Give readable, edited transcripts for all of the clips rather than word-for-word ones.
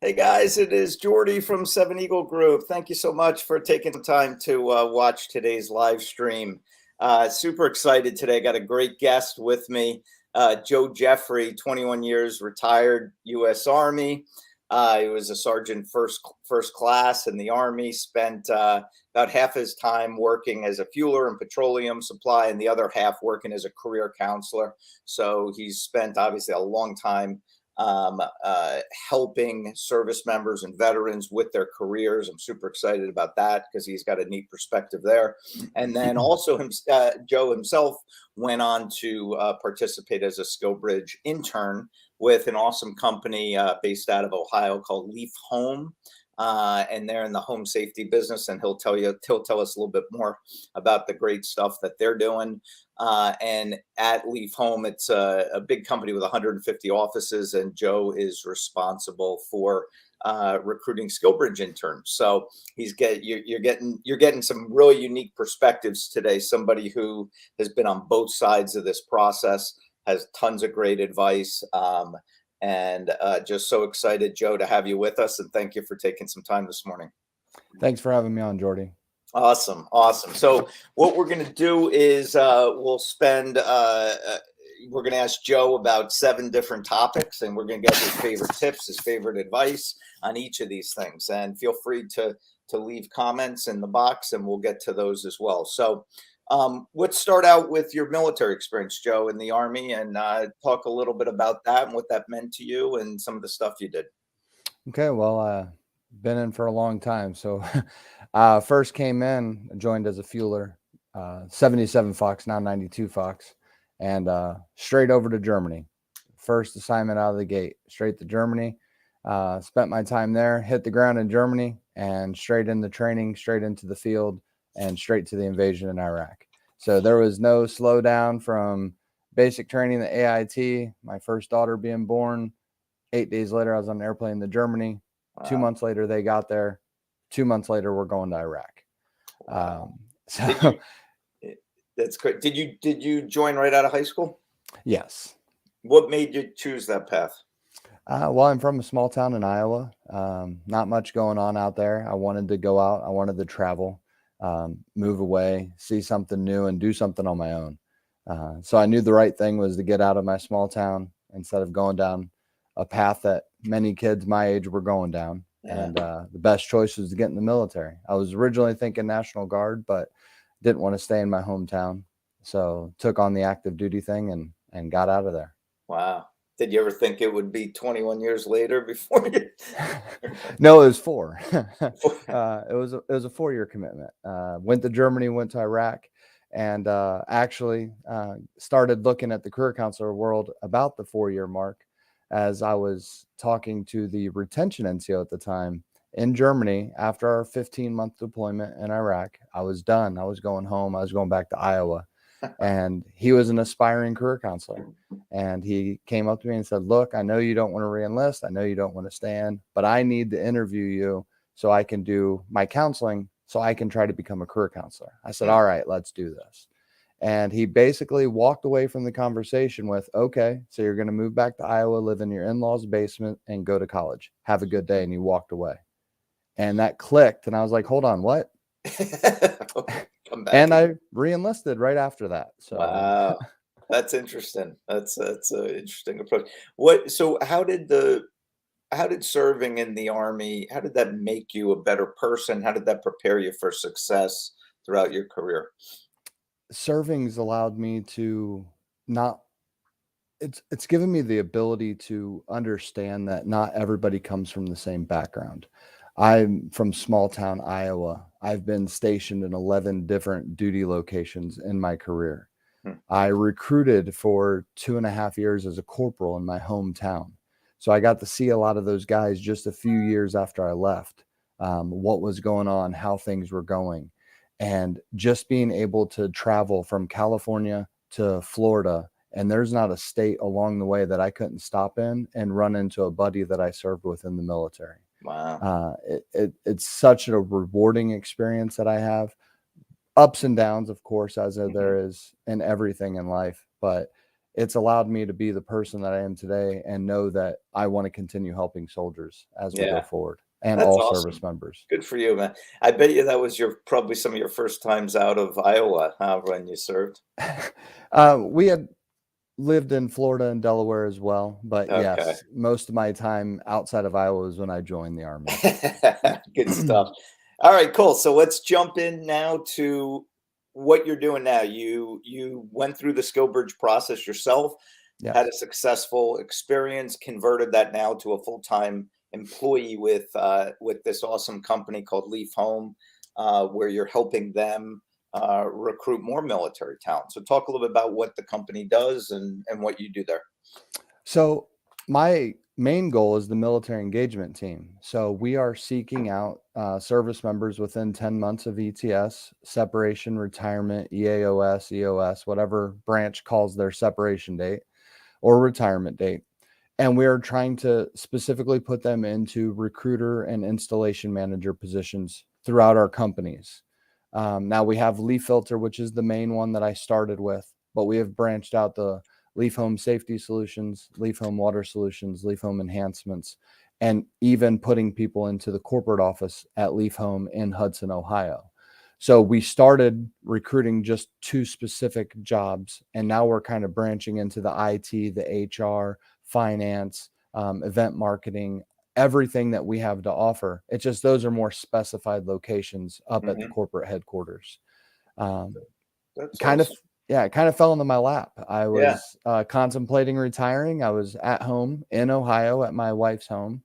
Hey guys, it is Jordy from Seven Eagle Group. Thank you so much for taking the time to watch today's live stream. Super excited today. Got a great guest with me, Joe Jeffrey, 21 years, retired U.S. Army. He was a sergeant first class in the Army. Spent about half his time working as a fueler and petroleum supply, and the other half working as a career counselor. So he's spent obviously a long time helping service members and veterans with their careers. I'm super excited about that because he's got a neat perspective there. And then also Joe himself went on to participate as a SkillBridge intern with an awesome company based out of Ohio called Leaf Home. And they're in the home safety business, and he'll tell us a little bit more about the great stuff that they're doing. And at Leaf Home, it's a big company with 150 offices, and Joe is responsible for recruiting SkillBridge interns. So you're getting some really unique perspectives today. Somebody who has been on both sides of this process, has tons of great advice. And just so excited, Joe, to have you with us, and thank you for taking some time this morning. Thanks for having me on, Jordy. Awesome. So what we're going to do is we're going to ask Joe about 7 different topics, and we're going to get his favorite tips, his favorite advice on each of these things. And feel free to leave comments in the box, and we'll get to those as well. So let's start out with your military experience, Joe, in the Army, and talk a little bit about that and what that meant to you and some of the stuff you did. Okay, well, been in for a long time. So first came in, joined as a fueler, 77 Fox, now 92 Fox, and straight over to Germany. First assignment out of the gate, straight to Germany. Spent my time there, hit the ground in Germany, and straight into training, straight into the field, and straight to the invasion in Iraq. So there was no slowdown from basic training, the AIT, my first daughter being born. 8 days later, I was on an airplane to Germany. Wow. 2 months later, they got there. 2 months later, we're going to Iraq. Wow. That's great. Did you join right out of high school? Yes. What made you choose that path? Well, I'm from a small town in Iowa. Not much going on out there. I wanted to go out. I wanted to travel, move away, see something new, and do something on my own. So I knew the right thing was to get out of my small town instead of going down a path that many kids my age were going down. Yeah. And the best choice was to get in the military. I was originally thinking National Guard, but didn't want to stay in my hometown. So took on the active duty thing and got out of there. Wow. Did you ever think it would be 21 years later before you? No, it was 4. It was a 4-year commitment. Went to Germany, went to Iraq, and actually started looking at the career counselor world about the 4-year mark, as I was talking to the retention NCO at the time in Germany. After our 15-month deployment in Iraq, I was done. I was going home. I was going back to Iowa. And he was an aspiring career counselor. And he came up to me and said, look, I know you don't want to re-enlist. I know you don't want to stand, but I need to interview you so I can do my counseling, so I can try to become a career counselor. I said, all right, let's do this. And he basically walked away from the conversation with, okay, so you're going to move back to Iowa, live in your in-laws' basement, and go to college. Have a good day. And he walked away. And that clicked. And I was like, hold on, what? And I re-enlisted right after that. So wow, that's interesting. That's an interesting approach. So how did serving in the Army, how did that make you a better person? How did that prepare you for success throughout your career? Serving's allowed me to it's given me the ability to understand that not everybody comes from the same background. I'm from small town Iowa. I've been stationed in 11 different duty locations in my career. I recruited for 2.5 years as a corporal in my hometown. So I got to see a lot of those guys just a few years after I left, what was going on, how things were going. And just being able to travel from California to Florida, and there's not a state along the way that I couldn't stop in and run into a buddy that I served with in the military. Wow. It's such a rewarding experience that I have. Ups and downs, of course, as there is in everything in life, but it's allowed me to be the person that I am today and know that I want to continue helping soldiers as we go Yeah, forward and that's all awesome. service members. Good for you, man. I bet you that was probably some of your first times out of Iowa, huh, when you served. We had lived in Florida and Delaware as well, but Okay. yes, most of my time outside of Iowa was when I joined the Army. Good stuff. All right, cool. So let's jump in now to what you're doing now. You went through the SkillBridge process yourself, had a Yes. successful experience, converted that now to a full-time employee with this awesome company called Leaf Home, where you're helping them recruit more military talent. So talk a little bit about what the company does and what you do there. So my main goal is the military engagement team. So we are seeking out service members within 10 months of ETS, separation, retirement, EAOS, EOS, whatever branch calls their separation date or retirement date. And we are trying to specifically put them into recruiter and installation manager positions throughout our companies. Now we have Leaf Filter, which is the main one that I started with, but we have branched out the Leaf Home Safety Solutions, Leaf Home Water Solutions, Leaf Home Enhancements, and even putting people into the corporate office at Leaf Home in Hudson, Ohio. So we started recruiting just 2 specific jobs, and now we're kind of branching into the IT, the HR, finance, event marketing, everything that we have to offer. It's just those are more specified locations up at the Mhm. corporate headquarters. Um, That's kind of, awesome. yeah, it kind of fell into my lap. I Yeah. was contemplating retiring. I was at home in Ohio at my wife's home,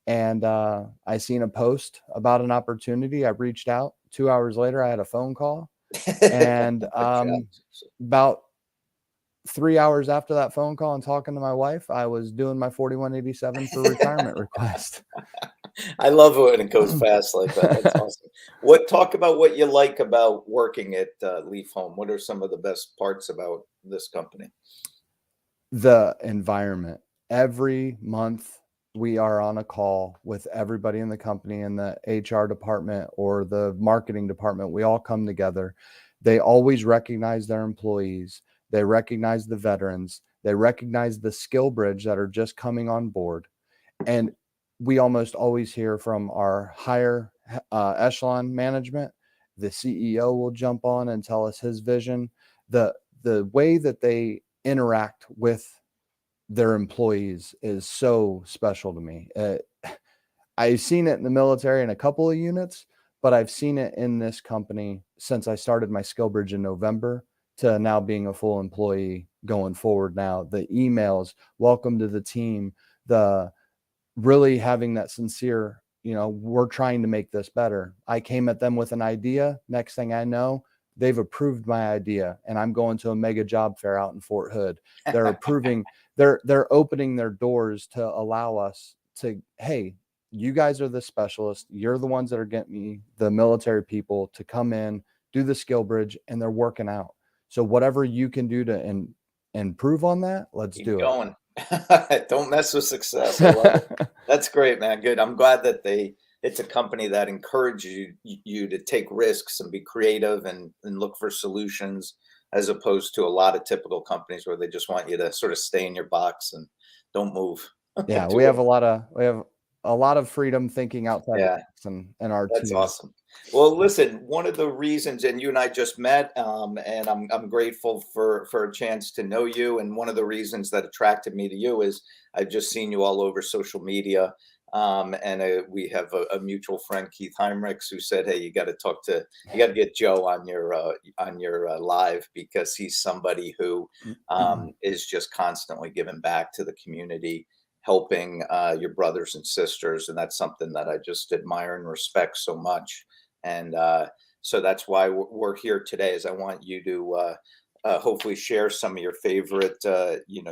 and I seen a post about an opportunity. I reached out. 2 hours later, I had a phone call, and Good job. about 3 hours after that phone call and talking to my wife, I was doing my 4187 for retirement request. I love it when it goes fast like that. That's awesome. Talk about what you like about working at Leaf Home. What are some of the best parts about this company? The environment. Every month, we are on a call with everybody in the company, in the HR department or the marketing department. We all come together. They always recognize their employees. They recognize the veterans. They recognize the skill bridge that are just coming on board. And we almost always hear from our higher echelon management. The CEO will jump on and tell us his vision. The way that they interact with their employees is so special to me. I've seen it in the military in a couple of units, but I've seen it in this company since I started my SkillBridge in November to now being a full employee going forward. Now the emails, welcome to the team, the really having that sincere, we're trying to make this better. I came at them with an idea. Next thing I know, they've approved my idea and I'm going to a mega job fair out in Fort Hood. They're approving, they're opening their doors to allow us to, hey, you guys are the specialists. You're the ones that are getting me the military people to come in, do the skill bridge, and they're working out. So whatever you can do to improve on that, let's Keep do going. Don't mess with success. I love it. it. That's great, man. Good. I'm glad that it's a company that encourages you to take risks and be creative and look for solutions as opposed to a lot of typical companies where they just want you to sort of stay in your box and don't move. Yeah, Do it. we have a lot of freedom thinking outside the Yeah. box in our That's team. awesome. Well, listen, one of the reasons, and you and I just met, and I'm grateful for a chance to know you. And one of the reasons that attracted me to you is I've just seen you all over social media. And we have a mutual friend, Keith Heinrichs, who said, "Hey, you got to get Joe on your live because he's somebody who is just constantly giving back to the community." Helping your brothers and sisters. And that's something that I just admire and respect so much. And so that's why we're here today is I want you to hopefully share some of your favorite,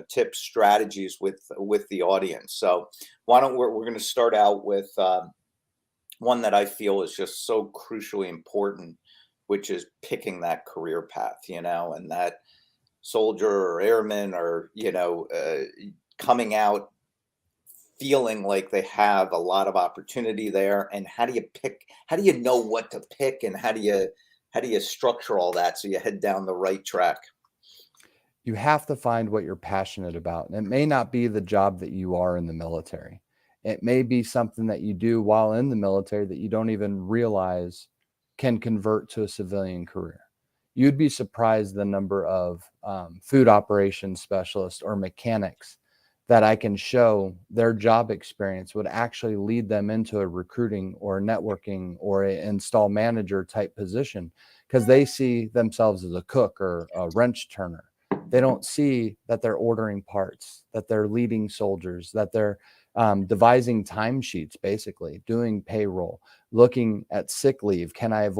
tips, strategies with the audience. So why don't we're going to start out with one that I feel is just so crucially important, which is picking that career path, and that soldier or airman or, coming out feeling like they have a lot of opportunity there, and how do you know what to pick, and how do you structure all that so you head down the right track? you have to find what you're passionate about. And it may not be the job that you are in the military. It may be something that you do while in the military that you don't even realize can convert to a civilian career. You'd be surprised the number of food operations specialists or mechanics that I can show their job experience would actually lead them into a recruiting or a networking or an install manager type position, because they see themselves as a cook or a wrench turner. They don't see that they're ordering parts, that they're leading soldiers, that they're devising timesheets, basically doing payroll, looking at sick leave. Can I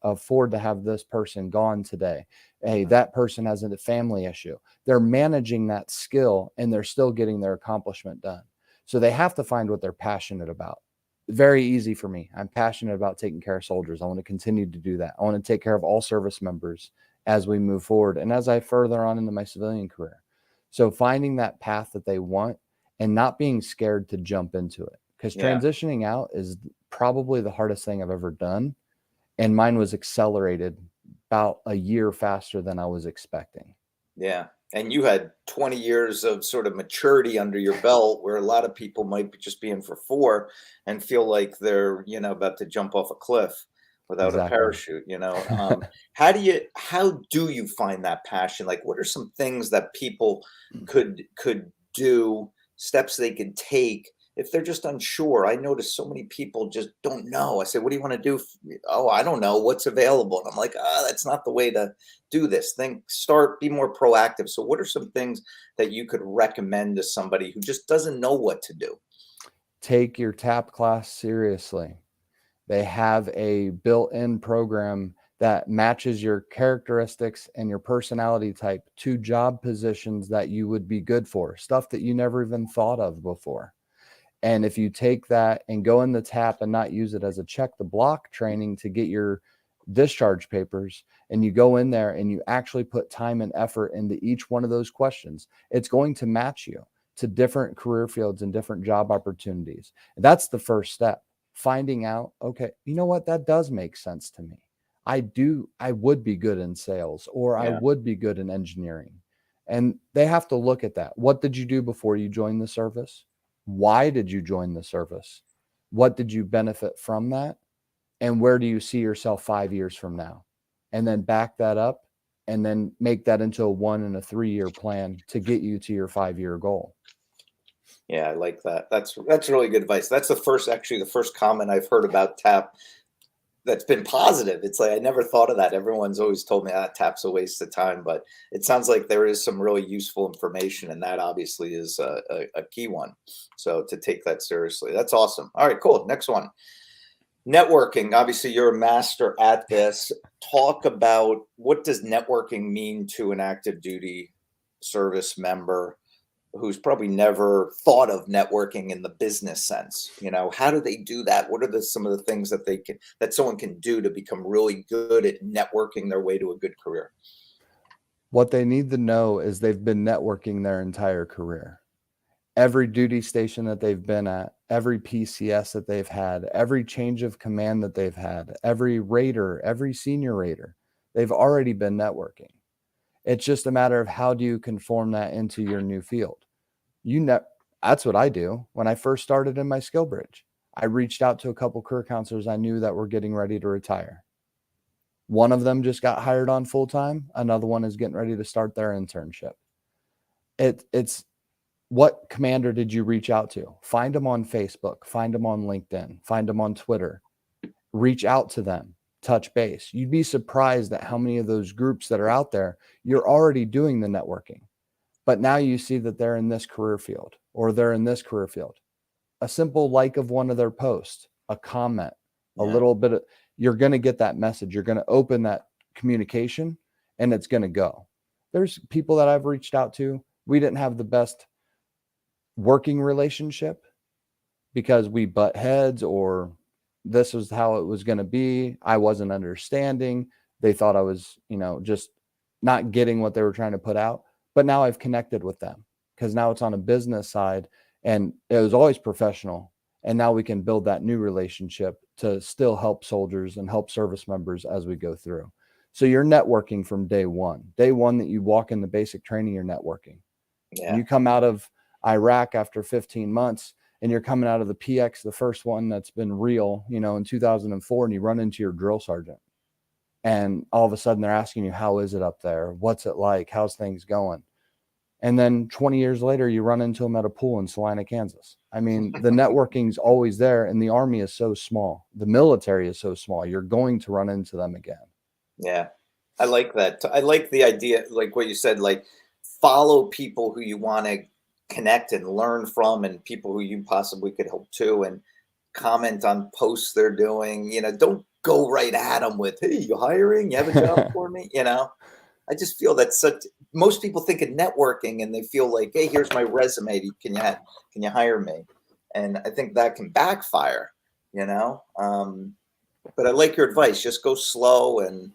afford to have this person gone today? Hey, that person has a family issue. They're managing that skill and they're still getting their accomplishment done. So they have to find what they're passionate about. Very easy for me. I'm passionate about taking care of soldiers. I want to continue to do that. I want to take care of all service members as we move forward and as I further on into my civilian career. So finding that path that they want and not being scared to jump into it, because transitioning out is probably the hardest thing I've ever done. And mine was accelerated about a year faster than I was expecting. Yeah. And you had 20 years of sort of maturity under your belt, where a lot of people might just be in for 4 and feel like they're, about to jump off a cliff without a parachute, How do you find that passion? Like, what are some things that people could do, steps they could take if they're just unsure? I notice so many people just don't know. I say, what do you want to do? Oh, I don't know what's available. And I'm like, that's not the way to do this. Be more proactive. So what are some things that you could recommend to somebody who just doesn't know what to do? Take your TAP class seriously. They have a built-in program that matches your characteristics and your personality type to job positions that you would be good for, stuff that you never even thought of before. And if you take that and go in the TAP and not use it as a check the block training to get your discharge papers, and you go in there and you actually put time and effort into each one of those questions, it's going to match you to different career fields and different job opportunities. And that's the first step. Finding out, okay, you know what, that does make sense to me. I would be good in sales, or I would be good in engineering. And they have to look at that. What did you do before you joined the service? Why did you join the service? What did you benefit from that? And where do you see yourself 5 years from now? And then back that up and then make that into a 1 and a 3-year plan to get you to your 5-year goal. Yeah, I like that. That's really good advice. That's the first comment I've heard about TAP that's been positive. It's like, I never thought of that. Everyone's always told me TAP's a waste of time, but it sounds like there is some really useful information, and that obviously is a key one. So to take that seriously, that's awesome. All right, cool. Next one. Networking. Obviously, you're a master at this. Talk about, what does networking mean to an active duty service member who's probably never thought of networking in the business sense? How do they do that? What are some of the things that someone can do to become really good at networking their way to a good career? What they need to know is they've been networking their entire career. Every duty station that they've been at, every PCS that they've had, every change of command that they've had, every raider, every senior raider, they've already been networking. It's just a matter of how do you conform that into your new field. That's what I do. When I first started in my SkillBridge, I reached out to a couple career counselors I knew that were getting ready to retire. One of them just got hired on full time. Another one is getting ready to start their internship. It's what commander did you reach out to? Find them on Facebook, find them on LinkedIn, find them on Twitter, reach out to them, touch base. You'd be surprised at how many of those groups that are out there, you're already doing the networking, but now you see that they're in this career field or they're in this career field. A simple like of one of their posts, a comment, a little bit of, you're going to get that message. You're going to open that communication and it's going to go. There's people that I've reached out to. We didn't have the best working relationship because we butt heads, or this was how it was going to be. I wasn't understanding. They thought I was, just not getting what they were trying to put out. But now I've connected with them because now it's on a business side, and it was always professional. And now we can build that new relationship to still help soldiers and help service members as we go through. So you're networking from day one. Day one that you walk in the basic training, you're networking. Yeah. You come out of Iraq after 15 months and you're coming out of the PX, the first one that's been real, in 2004, and you run into your drill sergeant. And all of a sudden they're asking you, how is it up there? What's it like? How's things going? And then 20 years later, you run into them at a pool in Salina, Kansas. I mean, the networking's always there, and the Army is so small. The military is so small. You're going to run into them again. Yeah. I like that. I like the idea, like what you said, like follow people who you want to connect and learn from, and people who you possibly could help too, and comment on posts they're doing. Don't go right at them with, hey, you hiring? You have a job for me? I just feel that most people think of networking and they feel like, hey, here's my resume. Can you hire me? And I think that can backfire, but I like your advice. Just go slow and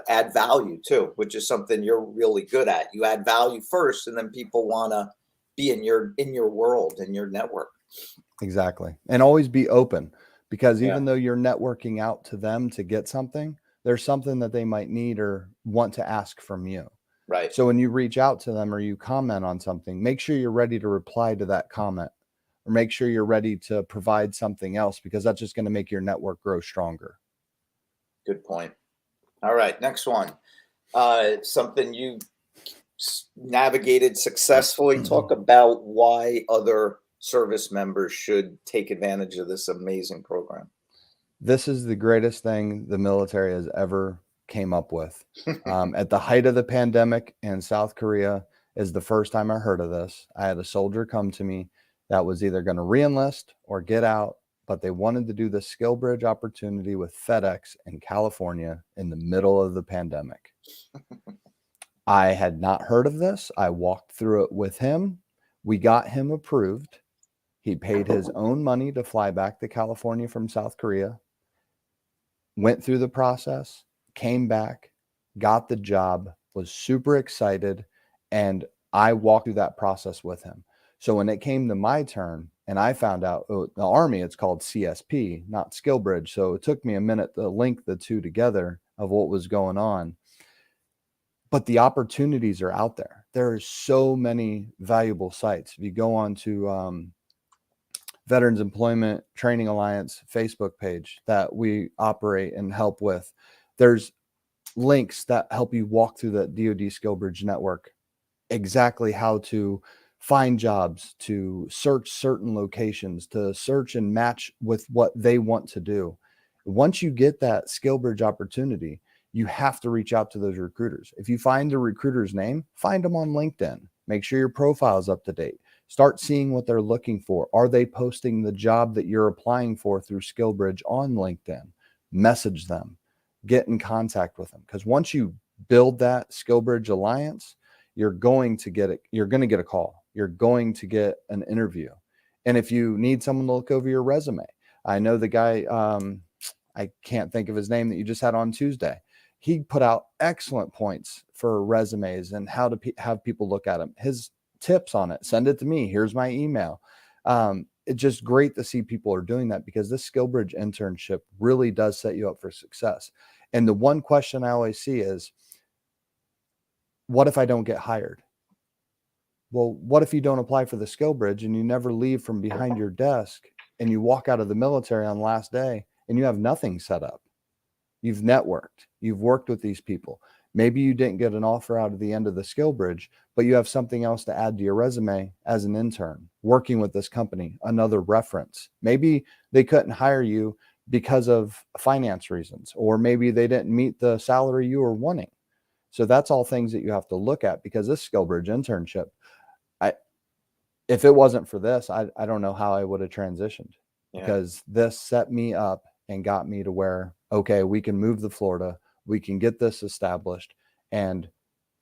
add value too, which is something you're really good at. You add value first, and then people want to be in your world, in your network. Exactly. And always be open, because even though you're networking out to them to get something, there's something that they might need or want to ask from you. Right. So when you reach out to them or you comment on something, make sure you're ready to reply to that comment, or make sure you're ready to provide something else, because that's just going to make your network grow stronger. Good point. All right. Next one. Something you navigated successfully. Talk about why other service members should take advantage of this amazing program. This is the greatest thing the military has ever came up with. At the height of the pandemic in South Korea is the first time I heard of this. I had a soldier come to me that was either going to re-enlist or get out, but they wanted to do the SkillBridge opportunity with FedEx in California in the middle of the pandemic. I had not heard of this. I walked through it with him. We got him approved. He paid his own money to fly back to California from South Korea, went through the process, came back, got the job, was super excited, and I walked through that process with him. So when it came to my turn and I found out, the Army, it's called CSP, not SkillBridge. So it took me a minute to link the two together of what was going on. But the opportunities are out there. There are so many valuable sites. If you go on to Veterans Employment Training Alliance Facebook page that we operate and help with, there's links that help you walk through the DoD SkillBridge network, exactly how to find jobs, to search certain locations, to search and match with what they want to do. Once you get that SkillBridge opportunity, you have to reach out to those recruiters. If you find the recruiter's name, find them on LinkedIn. Make sure your profile is up to date. Start seeing what they're looking for. Are they posting the job that you're applying for through SkillBridge on LinkedIn? Message them. Get in contact with them. Because once you build that SkillBridge alliance, you're going to get it. You're going to get a call. You're going to get an interview. And if you need someone to look over your resume, I know the guy, I can't think of his name, that you just had on Tuesday. He put out excellent points for resumes and how to have people look at them. His tips on it, send it to me. Here's my email. It's just great to see people are doing that, because this SkillBridge internship really does set you up for success. And the one question I always see is, what if I don't get hired? Well, what if you don't apply for the SkillBridge and you never leave from behind your desk and you walk out of the military on the last day and you have nothing set up? You've networked, you've worked with these people. Maybe you didn't get an offer out of the end of the SkillBridge, but you have something else to add to your resume as an intern, working with this company, another reference. Maybe they couldn't hire you because of finance reasons, or maybe they didn't meet the salary you were wanting. So that's all things that you have to look at, because this SkillBridge internship, if it wasn't for this, I don't know how I would have transitioned, because this set me up and got me to where, okay, we can move to Florida, we can get this established. And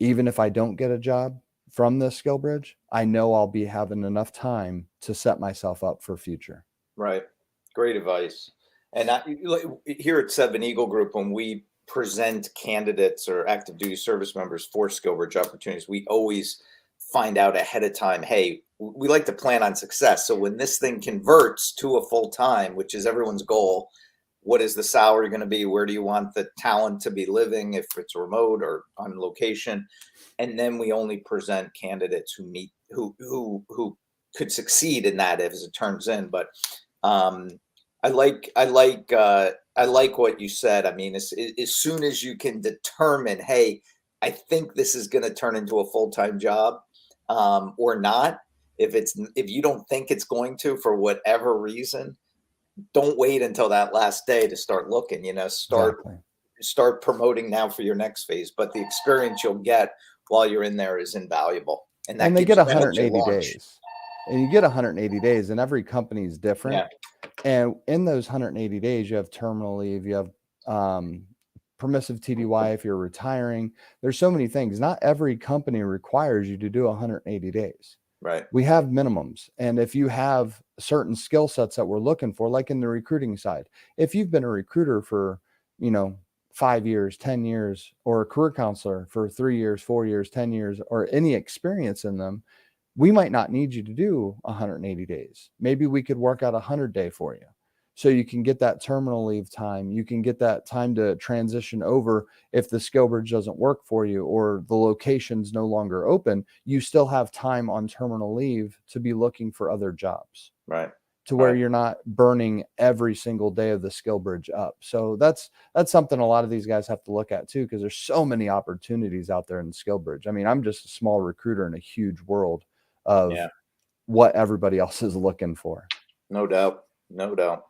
even if I don't get a job from this SkillBridge, I know I'll be having enough time to set myself up for future. Right. Great advice. And here at Seven Eagle Group, when we present candidates or active duty service members for SkillBridge opportunities, we always find out ahead of time, hey, we like to plan on success. So when this thing converts to a full time, which is everyone's goal, what is the salary going to be? Where do you want the talent to be living, if it's remote or on location? And then we only present candidates who meet who could succeed in that as it turns in. But um, I like what you said. I mean, as soon as you can determine, hey, I think this is going to turn into a full-time job, or not. If you don't think it's going to, for whatever reason, don't wait until that last day to start looking. Exactly. Start promoting now for your next phase. But the experience you'll get while you're in there is invaluable, and And they that get helps you 180 launch. days. And you get 180 days, and every company is different. Yeah, And in those 180 days, you have terminal leave, you have permissive TDY if you're retiring. There's so many things. Not every company requires you to do 180 days. right. We have minimums. And if you have certain skill sets that we're looking for, like in the recruiting side, if you've been a recruiter for, 5 years, 10 years, or a career counselor for 3 years, 4 years, 10 years, or any experience in them, we might not need you to do 180 days. Maybe we could work out 100-day for you. So you can get that terminal leave time. You can get that time to transition over if the SkillBridge doesn't work for you or the location's no longer open. You still have time on terminal leave to be looking for other jobs. Right. To where Right. you're not burning every single day of the SkillBridge up. So that's something a lot of these guys have to look at too, because there's so many opportunities out there in SkillBridge. I mean, I'm just a small recruiter in a huge world of Yeah. what everybody else is looking for. No doubt. No doubt.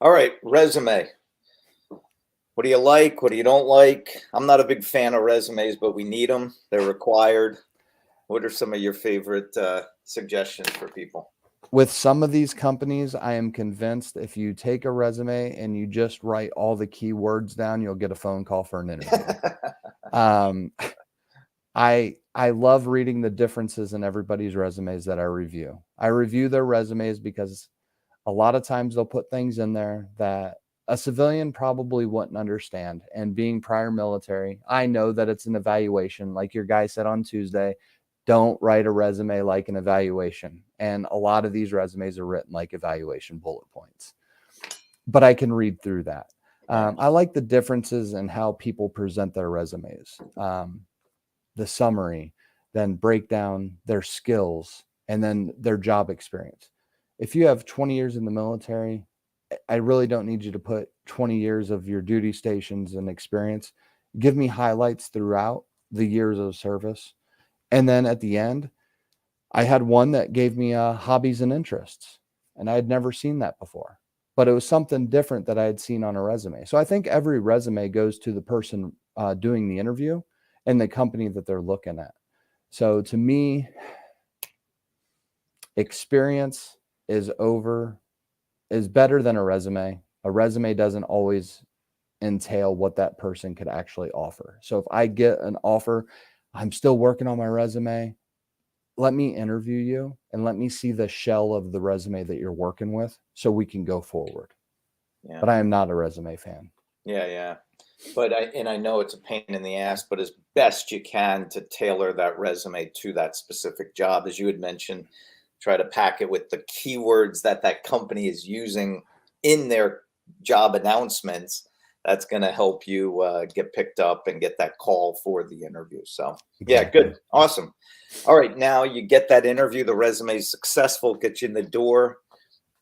All right. Resume. What do you like? What do you don't like? I'm not a big fan of resumes, but we need them. They're required. What are some of your favorite suggestions for people? With some of these companies, I am convinced if you take a resume and you just write all the keywords down, you'll get a phone call for an interview. I love reading the differences in everybody's resumes that I review. I review their resumes because a lot of times they'll put things in there that a civilian probably wouldn't understand. And being prior military, I know that it's an evaluation. Like your guy said on Tuesday, don't write a resume like an evaluation. And a lot of these resumes are written like evaluation bullet points. But I can read through that. I like the differences in how people present their resumes. The summary, then break down their skills, and then their job experience. If you have 20 years in the military, I really don't need you to put 20 years of your duty stations and experience. Give me highlights throughout the years of service. And then at the end, I had one that gave me hobbies and interests, and I had never seen that before. But it was something different that I had seen on a resume. So I think every resume goes to the person doing the interview and the company that they're looking at. So to me, experience is better than a resume. A resume doesn't always entail what that person could actually offer. So if I get an offer, I'm still working on my resume. Let me interview you and let me see the shell of the resume that you're working with so we can go forward. Yeah. But I am not a resume fan. Yeah, yeah. But I know it's a pain in the ass, but as best you can to tailor that resume to that specific job, as you had mentioned, try to pack it with the keywords that company is using in their job announcements. That's going to help you get picked up and get that call for the interview. So yeah, Exactly. good. Awesome. All right. Now you get that interview, the resume is successful, get you in the door.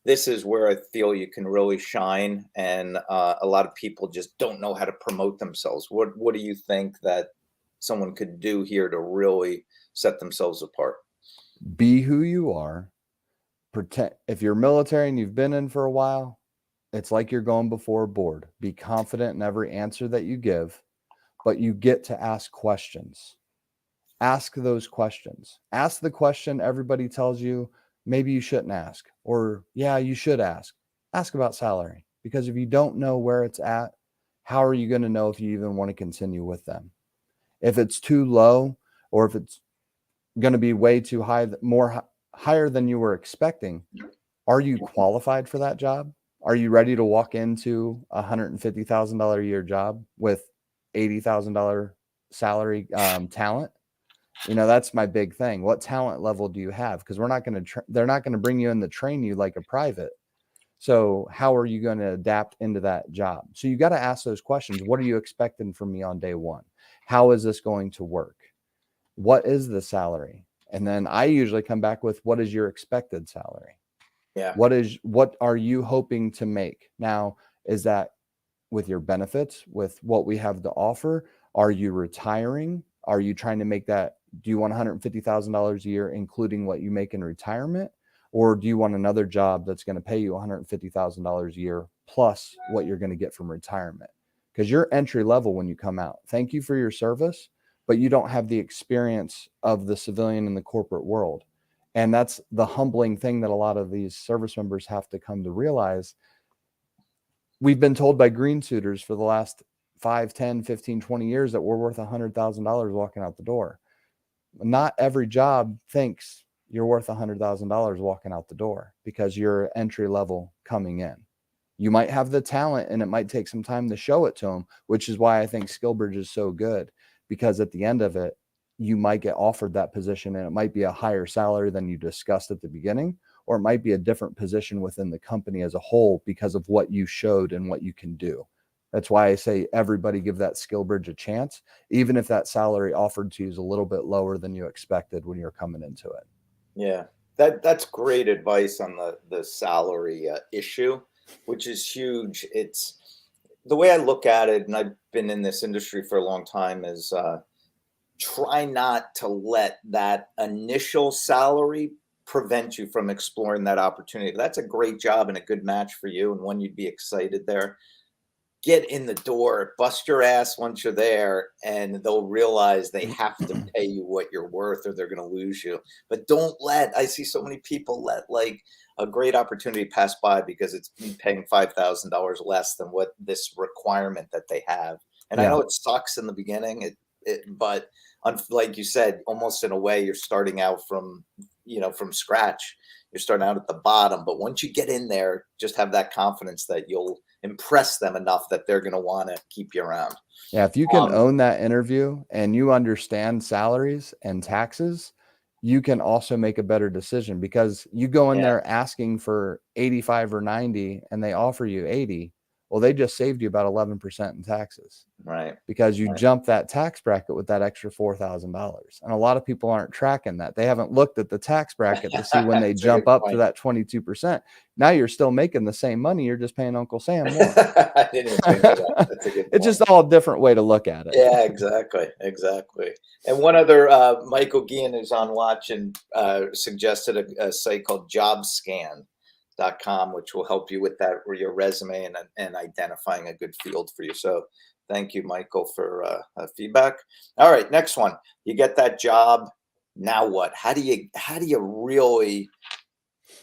This is where I feel you can really shine. And a lot of people just don't know how to promote themselves. What do you think that someone could do here to really set themselves apart? Be who you are. If you're military and you've been in for a while, it's like you're going before a board. Be confident in every answer that you give, but you get to ask questions. Ask those questions. Ask the question everybody tells you maybe you shouldn't ask, or yeah, you should ask. Ask about salary, because if you don't know where it's at, how are you going to know if you even want to continue with them? If it's too low, or if it's going to be way too high, higher than you were expecting, are you qualified for that job? Are you ready to walk into a $150,000 a year job with $80,000 salary talent? That's my big thing. What talent level do you have? Because they're not going to bring you in to train you like a private. So how are you going to adapt into that job? So you got to ask those questions. What are you expecting from me on day one? How is this going to work? What is the salary? And then I usually come back with, what is your expected salary? Yeah. What are you hoping to make? Now, is that with your benefits, with what we have to offer? Are you retiring? Are you trying to make that? Do you want $150,000 a year, including what you make in retirement? Or do you want another job that's going to pay you $150,000 a year plus what you're going to get from retirement? Because you're entry level when you come out. Thank you for your service, but you don't have the experience of the civilian and the corporate world. And that's the humbling thing that a lot of these service members have to come to realize. We've been told by green suiters for the last 5, 10, 15, 20 years that we're worth $100,000 walking out the door. Not every job thinks you're worth $100,000 walking out the door because you're entry level coming in. You might have the talent and it might take some time to show it to them, which is why I think SkillBridge is so good, because at the end of it, you might get offered that position and it might be a higher salary than you discussed at the beginning, or it might be a different position within the company as a whole because of what you showed and what you can do. That's why I say everybody give that SkillBridge a chance, even if that salary offered to you is a little bit lower than you expected when you're coming into it. Yeah, that's great advice on the salary issue, which is huge. It's the way I look at it, and I've been in this industry for a long time, is try not to let that initial salary prevent you from exploring that opportunity. That's a great job and a good match for you, and one you'd be excited there. Get in the door, bust your ass once you're there, and they'll realize they have to pay you what you're worth or they're going to lose you. But I see so many people let like a great opportunity pass by because it's paying $5,000 less than what this requirement that they have. And I know it sucks in the beginning, but like you said, almost in a way, you're starting out from scratch. You're starting out at the bottom. But once you get in there, just have that confidence that you'll impress them enough that they're going to want to keep you around. Yeah, if you can own that interview and you understand salaries and taxes, you can also make a better decision, because you go in there asking for 85 or 90 and they offer you 80. Well, they just saved you about 11% in taxes. Right. Because you jump that tax bracket with that extra $4,000. And a lot of people aren't tracking that. They haven't looked at the tax bracket to see when they jump up to that 22%. Now you're still making the same money. You're just paying Uncle Sam more. I didn't even think of that. That's a good point. It's just all a different way to look at it. Yeah, exactly. And one other, Michael Guillen, who's on watch, and suggested a site called JobScan.com, which will help you with that, or your resume and identifying a good field for you. So thank you, Michael, for feedback. All right, next one. You get that job. Now what? How do you really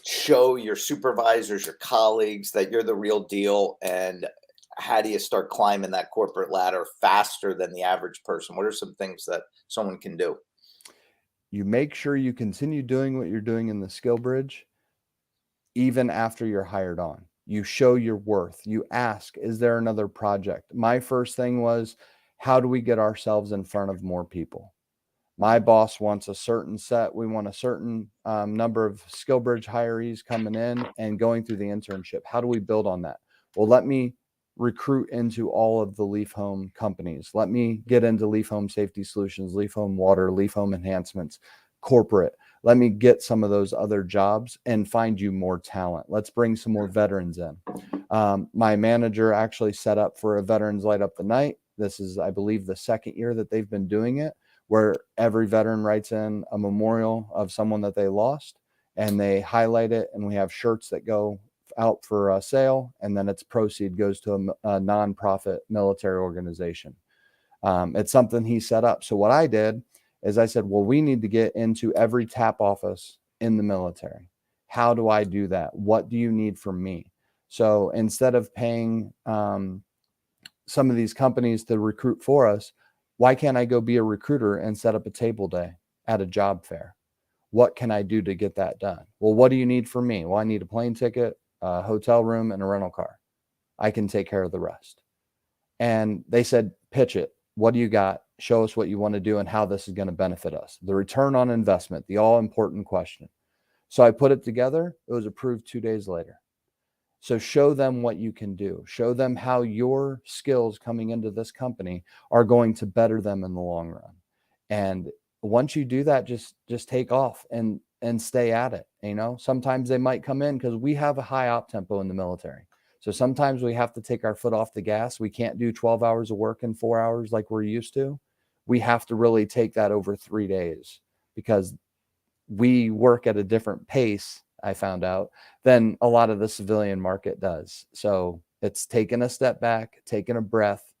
show your supervisors, your colleagues that you're the real deal? And how do you start climbing that corporate ladder faster than the average person? What are some things that someone can do? You make sure you continue doing what you're doing in the SkillBridge, even after you're hired on. You show your worth. You ask, is there another project? My first thing was, how do we get ourselves in front of more people? My boss wants a certain set. We want a certain number of SkillBridge hirees coming in and going through the internship. How do we build on that? Well, let me recruit into all of the Leaf Home companies. Let me get into Leaf Home Safety Solutions, Leaf Home Water, Leaf Home Enhancements, corporate. Let me get some of those other jobs and find you more talent. Let's bring some more veterans in. My manager actually set up for a Veterans Light Up the Night. This is, I believe, the second year that they've been doing it, where every veteran writes in a memorial of someone that they lost, and they highlight it, and we have shirts that go out for a sale, and then its proceed goes to a nonprofit military organization. It's something he set up. So what I did is I said, well, we need to get into every TAP office in the military. How do I do that? What do you need from me? So instead of paying some of these companies to recruit for us, why can't I go be a recruiter and set up a table day at a job fair? What can I do to get that done? Well, what do you need from me? Well, I need a plane ticket, a hotel room, and a rental car. I can take care of the rest. And they said, pitch it. What do you got? Show us what you want to do and how this is going to benefit us. The return on investment, the all important question. So I put it together. It was approved 2 days later. So show them what you can do. Show them how your skills coming into this company are going to better them in the long run. And once you do that, just take off and stay at it. Sometimes they might come in because we have a high op tempo in the military. So sometimes we have to take our foot off the gas. We can't do 12 hours of work in 4 hours like we're used to. We have to really take that over 3 days because we work at a different pace, I found out, than a lot of the civilian market does. So it's taking a step back, taking a breath,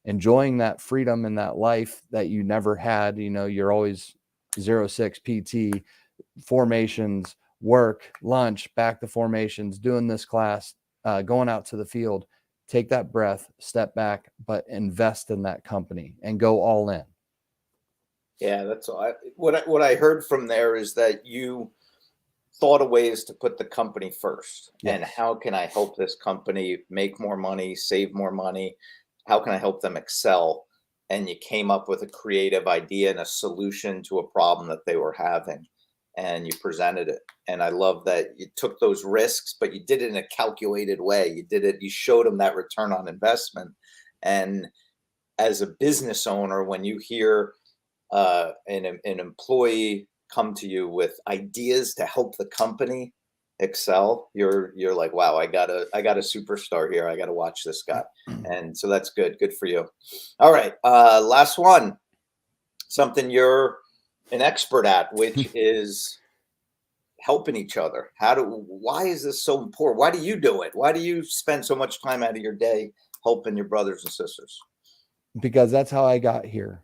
enjoying that freedom and that life that you never had. You're always 06 PT, formations, work, lunch, back to formations, doing this class, going out to the field. Take that breath, step back, but invest in that company and go all in. Yeah, that's all. What I heard from there is that you thought of ways to put the company first. Yes. And how can I help this company make more money, save more money? How can I help them excel? And you came up with a creative idea and a solution to a problem that they were having, and you presented it. And I love that you took those risks, but you did it in a calculated way. You showed them that return on investment. And as a business owner, when you hear an employee come to you with ideas to help the company excel, you're like, wow, I got a superstar here. I got to watch this guy. And so that's good for you. All right, last one, something you're an expert at, which is helping each other. Why is this so important? Why do you do it? Why do you spend so much time out of your day helping your brothers and sisters? Because that's how I got here.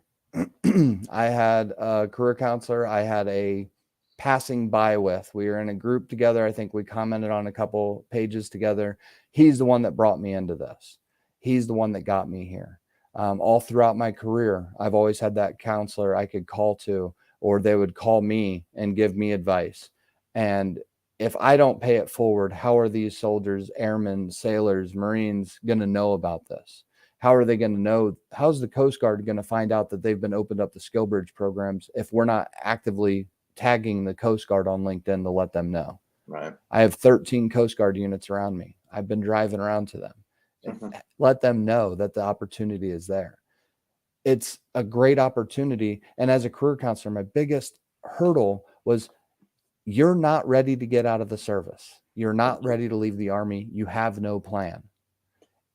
I had a career counselor I had a passing by with. We were in a group together. I think we commented on a couple pages together. He's the one that brought me into this. He's the one that got me here. All throughout my career, I've always had that counselor I could call to, or they would call me and give me advice. And if I don't pay it forward, how are these soldiers, airmen, sailors, Marines going to know about this? How are they going to know? How's the Coast Guard going to find out that they've been opened up the SkillBridge programs if we're not actively tagging the Coast Guard on LinkedIn to let them know? Right. I have 13 Coast Guard units around me. I've been driving around to them. Mm-hmm. Let them know that the opportunity is there. It's a great opportunity. And as a career counselor, my biggest hurdle was you're not ready to get out of the service. You're not ready to leave the Army. You have no plan.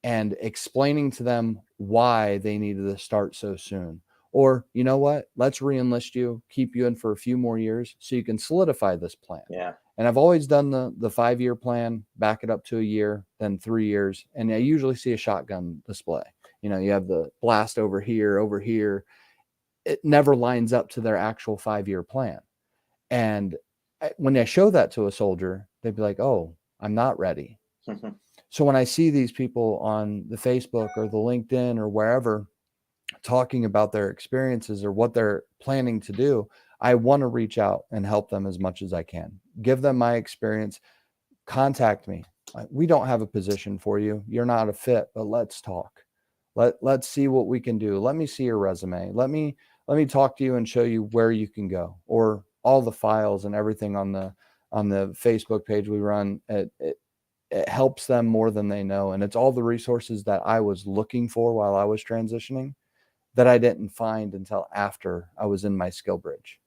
And explaining to them why they needed to start so soon. Or, you know what, let's re-enlist you, keep you in for a few more years so you can solidify this plan. Yeah. And I've always done the 5-year plan, back it up to a year, then 3 years. And I usually see a shotgun display. You have the blast over here. It never lines up to their actual 5-year plan. And when I show that to a soldier, they'd be like, oh, I'm not ready. Mm-hmm. So when I see these people on the Facebook or the LinkedIn or wherever talking about their experiences or what they're planning to do, I want to reach out and help them as much as I can. Give them my experience. Contact me. We don't have a position for you. You're not a fit, but let's talk. Let's see what we can do. Let me see your resume. Let me talk to you and show you where you can go, or all the files and everything on the Facebook page we run. It helps them more than they know. And it's all the resources that I was looking for while I was transitioning that I didn't find until after I was in my SkillBridge.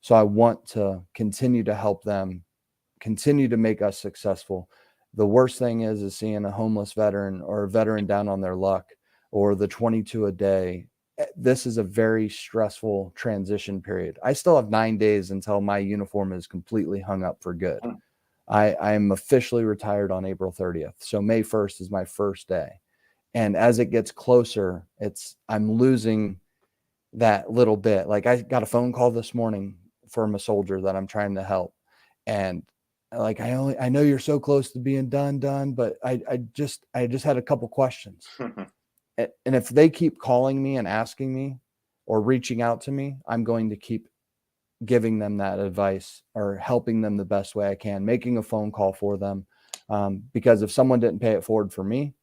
So I want to continue to help them, continue to make us successful. The worst thing is seeing a homeless veteran or a veteran down on their luck, or the 22 a day. This is a very stressful transition period. I still have 9 days until my uniform is completely hung up for good. I am officially retired on April 30th. So May 1st is my first day. And as it gets closer, I'm losing that little bit. Like, I got a phone call this morning from a soldier that I'm trying to help. And like, I know you're so close to being done, but I just had a couple questions. And if they keep calling me and asking me or reaching out to me, I'm going to keep giving them that advice or helping them the best way I can, making a phone call for them. Because if someone didn't pay it forward for me,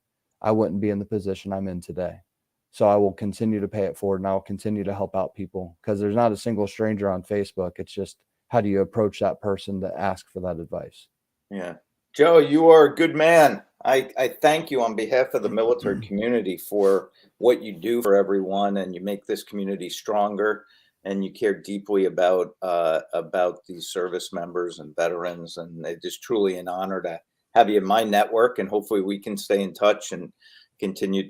I wouldn't be in the position I'm in today. So I will continue to pay it forward, and I'll continue to help out people, because there's not a single stranger on Facebook. It's just, how do you approach that person to ask for that advice? Yeah. Joe, you are a good man. I thank you on behalf of the military community for what you do for everyone, and you make this community stronger. And you care deeply about these service members and veterans, and it is truly an honor to have you in my network. And hopefully, we can stay in touch and continue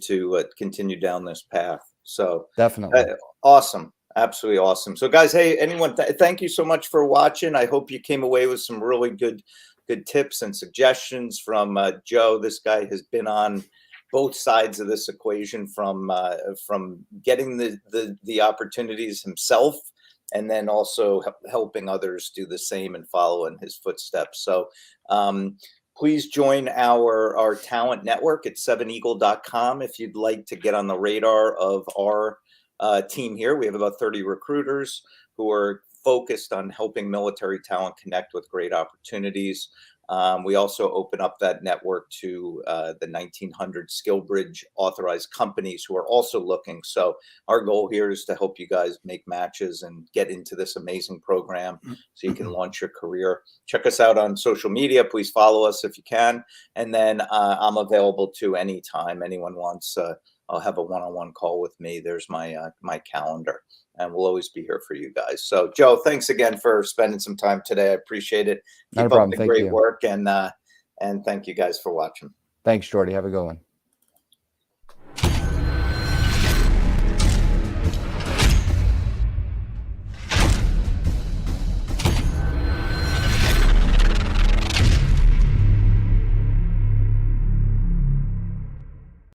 down this path. So, Definitely. awesome. Absolutely awesome. So, guys, hey, anyone, thank you so much for watching. I hope you came away with some really good tips and suggestions from Joe. This guy has been on both sides of this equation, from getting the opportunities himself, and then also helping others do the same and follow in his footsteps. So please join our talent network at 7eagle.com if you'd like to get on the radar of our team here. We have about 30 recruiters who are focused on helping military talent connect with great opportunities. We also open up that network to the 1,900 SkillBridge authorized companies who are also looking. So our goal here is to help you guys make matches and get into this amazing program so you can launch your career. Check us out on social media. Please follow us if you can. And then I'm available to anytime anyone wants. I'll have a one-on-one call with me. There's my calendar, and we'll always be here for you guys. So, Joe, thanks again for spending some time today. I appreciate it. Not a Keep up problem. the Thank great you. work, and thank you guys for watching. Thanks, Jordy. Have a good one.